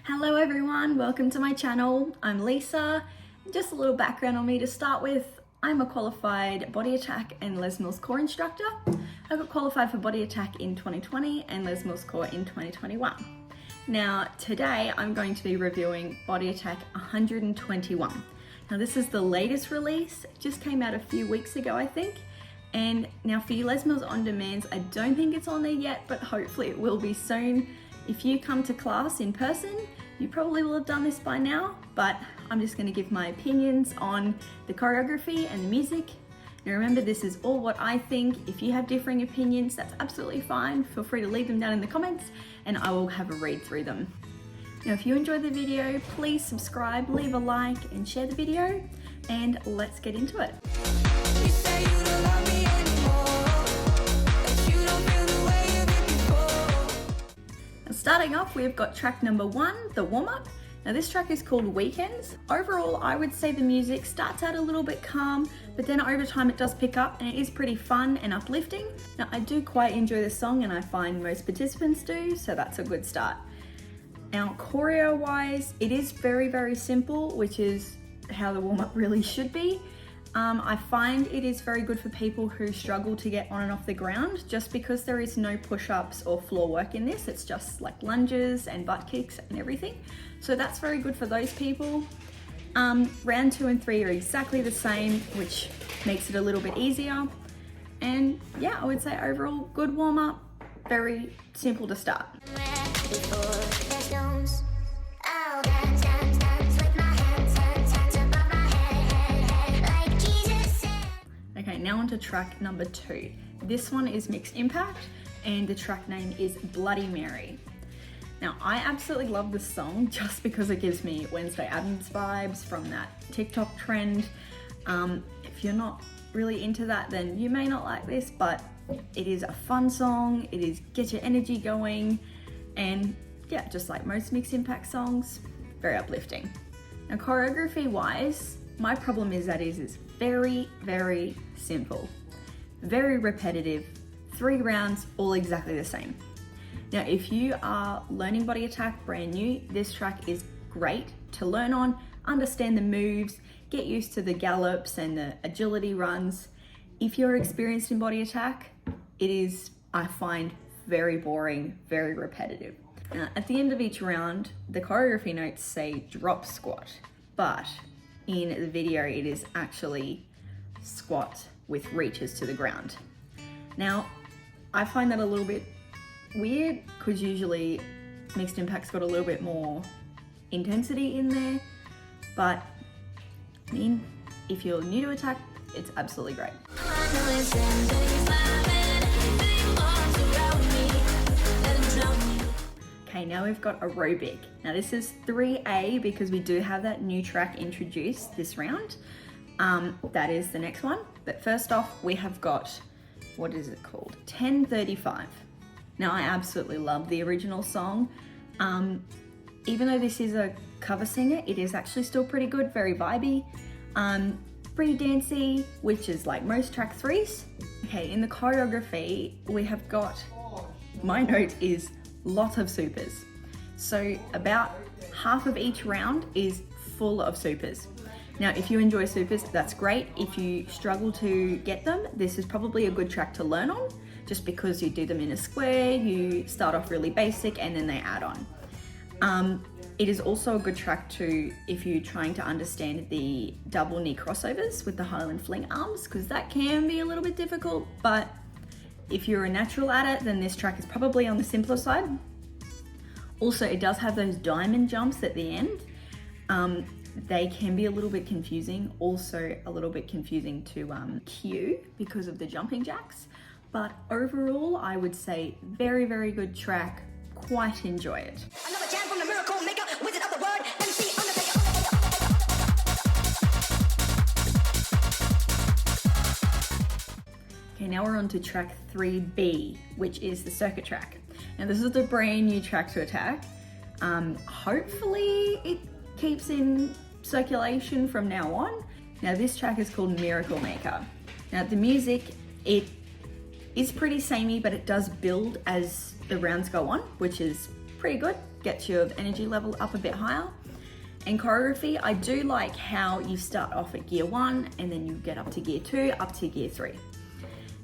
Hello everyone, welcome to my channel. I'm Lisa. Just a little background on me to start with. I'm a qualified BodyAttack and Les Mills core instructor. I got qualified for BodyAttack in 2020 and Les Mills core in 2021. Now today I'm going to be reviewing BodyAttack 121. Now this is the latest release, it just came out a few weeks ago I think. And now for you Les Mills on demands, I don't think it's on there yet, but hopefully it will be soon. If you come to class in person, you probably will have done this by now, but I'm just going to give my opinions on the choreography and the music. Now remember, this is all what I think. If you have differing opinions, that's absolutely fine. Feel free to leave them down in the comments and I will have a read through them. Now if you enjoyed the video, please subscribe, leave a like and share the video, and let's get into it. Starting off, we've got track number 1, the warm-up. Now this track is called Weekends. Overall, I would say the music starts out a little bit calm, but then over time it does pick up and it is pretty fun and uplifting. Now I do quite enjoy this song and I find most participants do, so that's a good start. Now choreo-wise, it is very, very simple, which is how the warm-up really should be. I find it is very good for people who struggle to get on and off the ground, just because there is no push-ups or floor work in this. It's just like lunges and butt kicks and everything. So that's very good for those people. Round 2 and 3 are exactly the same, which makes it a little bit easier. And yeah, I would say overall good warm-up, very simple to start. Okay, now on to track number 2. This one is Mixed Impact and the track name is Bloody Mary. Now I absolutely love this song just because it gives me Wednesday Addams vibes from that TikTok trend. If you're not really into that, then you may not like this, but it is a fun song. It is get your energy going, and yeah, just like most Mixed Impact songs, very uplifting. Now choreography wise, my problem is that it is very, very simple, very repetitive, 3 rounds, all exactly the same. Now, if you are learning BodyAttack brand new, this track is great to learn on, understand the moves, get used to the gallops and the agility runs. If you're experienced in BodyAttack, it is, I find, very boring, very repetitive. Now, at the end of each round, the choreography notes say drop squat, but in the video it is actually squat with reaches to the ground. Now I find that a little bit weird because usually Mixed Impact's got a little bit more intensity in there, but I mean, if you're new to attack, it's absolutely great. Okay, now we've got Aerobic. Now this is 3A because we do have that new track introduced this round. That is the next one. But first off, we have got, what is it called? 1035. Now I absolutely love the original song. Even though this is a cover singer, it is actually still pretty good, very vibey. Pretty dancey, which is like most track 3s. Okay, in the choreography, we have got, my note is lot of supers. So about half of each round is full of supers. Now, if you enjoy supers, that's great. If you struggle to get them, this is probably a good track to learn on, just because you do them in a square, you start off really basic and then they add on. It is also a good track to, if you're trying to understand the double knee crossovers with the Highland fling arms, because that can be a little bit difficult, but if you're a natural at it, then this track is probably on the simpler side. Also, it does have those diamond jumps at the end. They can be a little bit confusing, also a little bit confusing to cue because of the jumping jacks. But overall, I would say very, very good track. Quite enjoy it. Another jam from the miracle maker, wizard of the word, MC Undertaker. Okay, now we're on to track 3B, which is the circuit track. Now this is the brand new track to attack. Hopefully it keeps in circulation from now on. Now this track is called Miracle Maker. Now the music, it is pretty samey, but it does build as the rounds go on, which is pretty good. gets your energy level up a bit higher. And choreography, I do like how you start off at gear 1 and then you get up to gear 2, up to gear 3.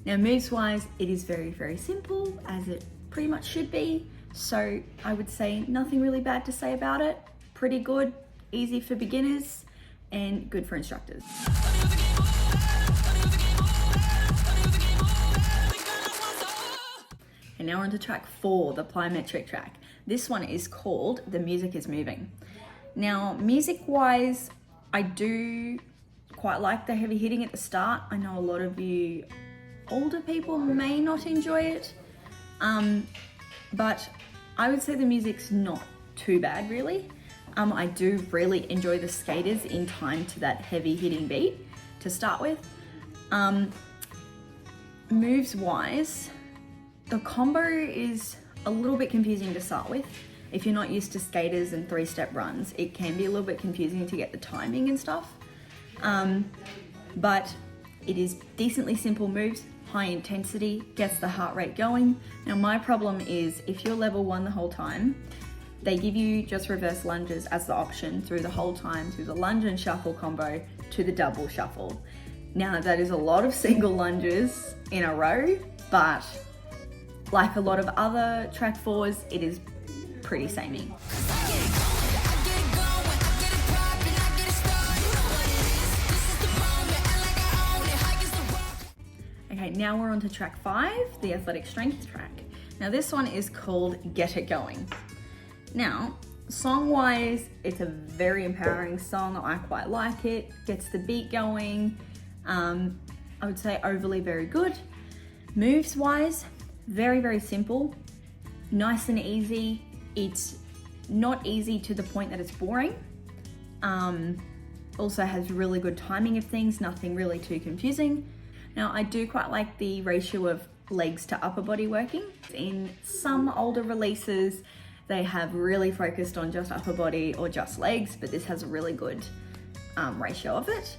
Now moves wise, it is very, very simple, as it pretty much should be. So I would say nothing really bad to say about it. Pretty good, easy for beginners, and good for instructors. And now we're on to track 4, the plyometric track. This one is called The Music is Moving. Now, music-wise, I do quite like the heavy hitting at the start. I know a lot of you older people may not enjoy it, but I would say the music's not too bad, really. I do really enjoy the skaters in time to that heavy hitting beat to start with. Moves-wise, the combo is a little bit confusing to start with. If you're not used to skaters and 3-step runs, it can be a little bit confusing to get the timing and stuff. But it is decently simple moves, high intensity, gets the heart rate going. Now my problem is if you're level 1 the whole time, they give you just reverse lunges as the option through the whole time, through the lunge and shuffle combo to the double shuffle. Now that is a lot of single lunges in a row, but like a lot of other track 4s, it is pretty samey. Okay, now we're on to track 5, the athletic strength track. Now this one is called Get It Going. Now, song-wise, it's a very empowering song. I quite like it. Gets the beat going. I would say overly very good. Moves-wise, very, very simple. Nice and easy. It's not easy to the point that it's boring. Also has really good timing of things, nothing really too confusing. Now, I do quite like the ratio of legs to upper body working. In some older releases, they have really focused on just upper body or just legs, but this has a really good ratio of it.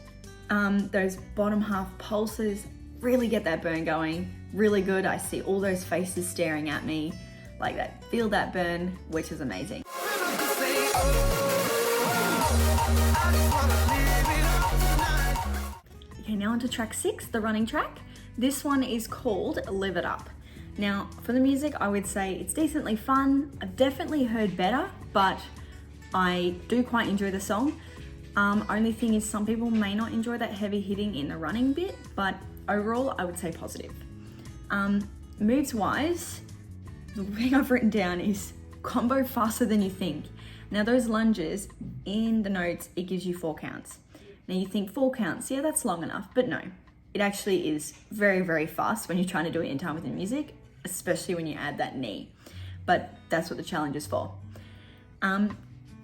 Those bottom half pulses really get that burn going, really good. I see all those faces staring at me like that, feel that burn, which is amazing. Okay, now on to track 6, the running track. This one is called Live It Up. Now, for the music, I would say it's decently fun. I've definitely heard better, but I do quite enjoy the song. Only thing is some people may not enjoy that heavy hitting in the running bit, but overall, I would say positive. Moves-wise, the thing I've written down is combo faster than you think. Now those lunges, in the notes, it gives you 4 counts. Now you think 4 counts, yeah, that's long enough, but no. It actually is very, very fast when you're trying to do it in time with the music, especially when you add that knee. But that's what the challenge is for.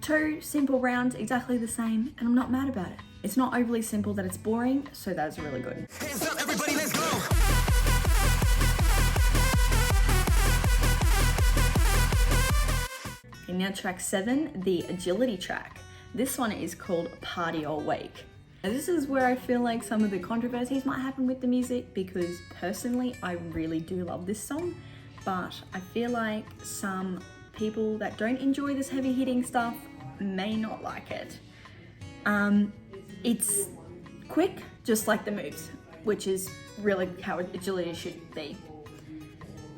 2 simple rounds, exactly the same, and I'm not mad about it. It's not overly simple that it's boring, so that's really good. Hands up, everybody, let's go! And now track 7, the agility track. This one is called Party All Week. Now this is where I feel like some of the controversies might happen with the music, because personally I really do love this song, but I feel like some people that don't enjoy this heavy hitting stuff may not like it. It's quick, just like the moves, which is really how agility should be.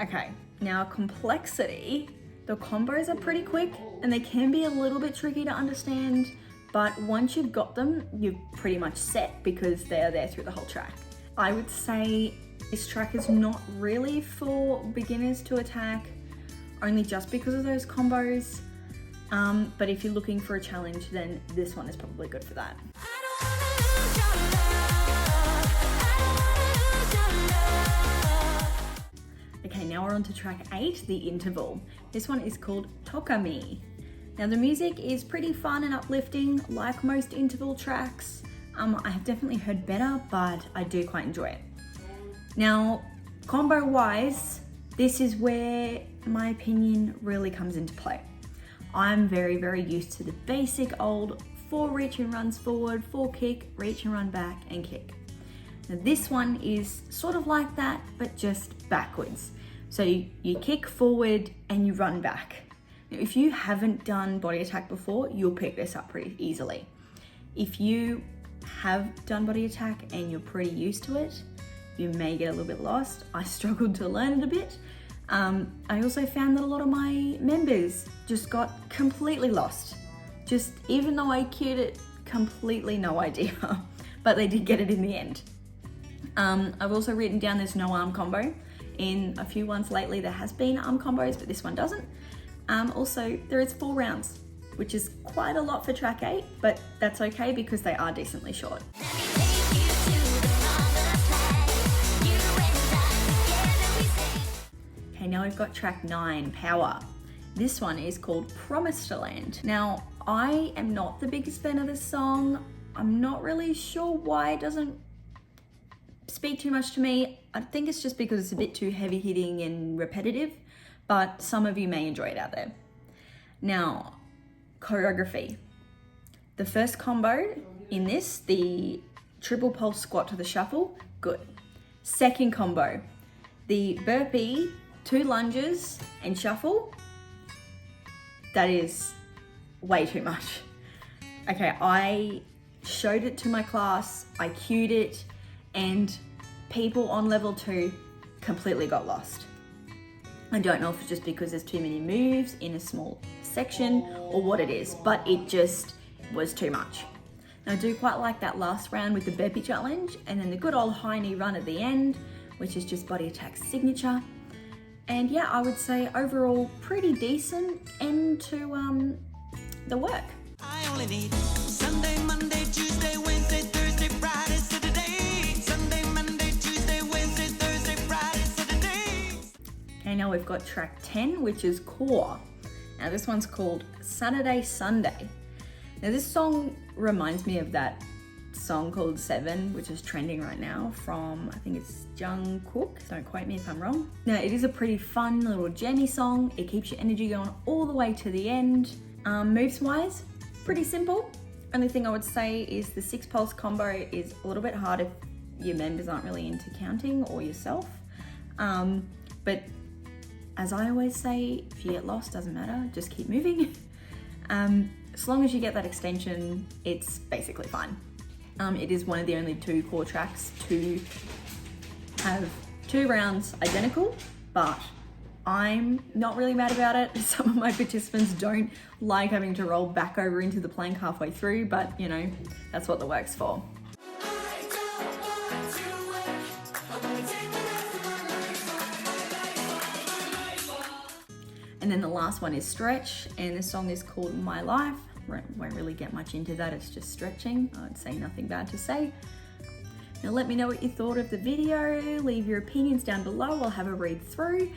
Okay, now complexity. The combos are pretty quick and they can be a little bit tricky to understand, but once you've got them, you're pretty much set because they are there through the whole track. I would say this track is not really for beginners to attack, only just because of those combos. But if you're looking for a challenge, then this one is probably good for that. Okay, now we're on to track 8, the interval. This one is called Tokami. Now the music is pretty fun and uplifting, like most interval tracks. I have definitely heard better, but I do quite enjoy it. Now, combo wise, this is where my opinion really comes into play. I'm very, very used to the basic old 4 reach and runs forward, 4 kick, reach and run back, and kick. Now this one is sort of like that, but just backwards. So you kick forward and you run back. Now, if you haven't done BodyAttack before, you'll pick this up pretty easily. If you have done BodyAttack and you're pretty used to it, you may get a little bit lost. I struggled to learn it a bit. I also found that a lot of my members just got completely lost. Just even though I cued it, completely no idea, but they did get it in the end. I've also written down there's no arm combo. In a few ones lately there has been arm combos, but this one doesn't. Also, there is 4 rounds, which is quite a lot for track 8, but that's okay because they are decently short. Okay, now we've got track 9, Power. This one is called Promise to Land. Now, I am not the biggest fan of this song. I'm not really sure why it doesn't speak too much to me. I think it's just because it's a bit too heavy hitting and repetitive, but some of you may enjoy it out there. Now, choreography. The first combo in this, the triple pulse squat to the shuffle, good. Second combo, the burpee, 2 lunges and shuffle, that is way too much. Okay, I showed it to my class, I cued it, and people on level 2 completely got lost. I don't know if it's just because there's too many moves in a small section or what it is, but it just was too much. Now I do quite like that last round with the burpee challenge and then the good old high knee run at the end, which is just BodyAttack's signature. And yeah, I would say overall pretty decent end to the work. I only need Sunday, Monday, Tuesday, Wednesday, Thursday, Friday, Saturday. Sunday, Monday, Tuesday, Wednesday, Thursday, Friday, Saturday. Okay, now we've got track 10, which is Core. Now this one's called Saturday, Sunday. Now this song reminds me of that song called 7, which is trending right now from, I think it's Jungkook, don't quote me if I'm wrong. Now it is a pretty fun little jammy song. It keeps your energy going all the way to the end. Moves wise, pretty simple. Only thing I would say is the 6 pulse combo is a little bit hard if your members aren't really into counting or yourself. But as I always say, if you get lost, doesn't matter, just keep moving. As long as you get that extension, it's basically fine. It is one of the only 2 core tracks to have 2 rounds identical, but I'm not really mad about it. Some of my participants don't like having to roll back over into the plank halfway through, but you know, that's what the work's for. And then the last one is Stretch, and the song is called My Life. Won't really get much into that, it's just stretching. I'd say nothing bad to say. Now let me know what you thought of the video, leave your opinions down below, I'll have a read through,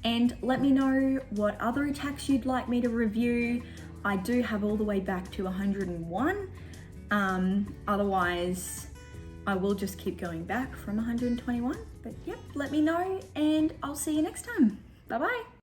and let me know what other attacks you'd like me to review. I do have all the way back to 101, otherwise I will just keep going back from 121, but yep, let me know and I'll see you next time. Bye bye.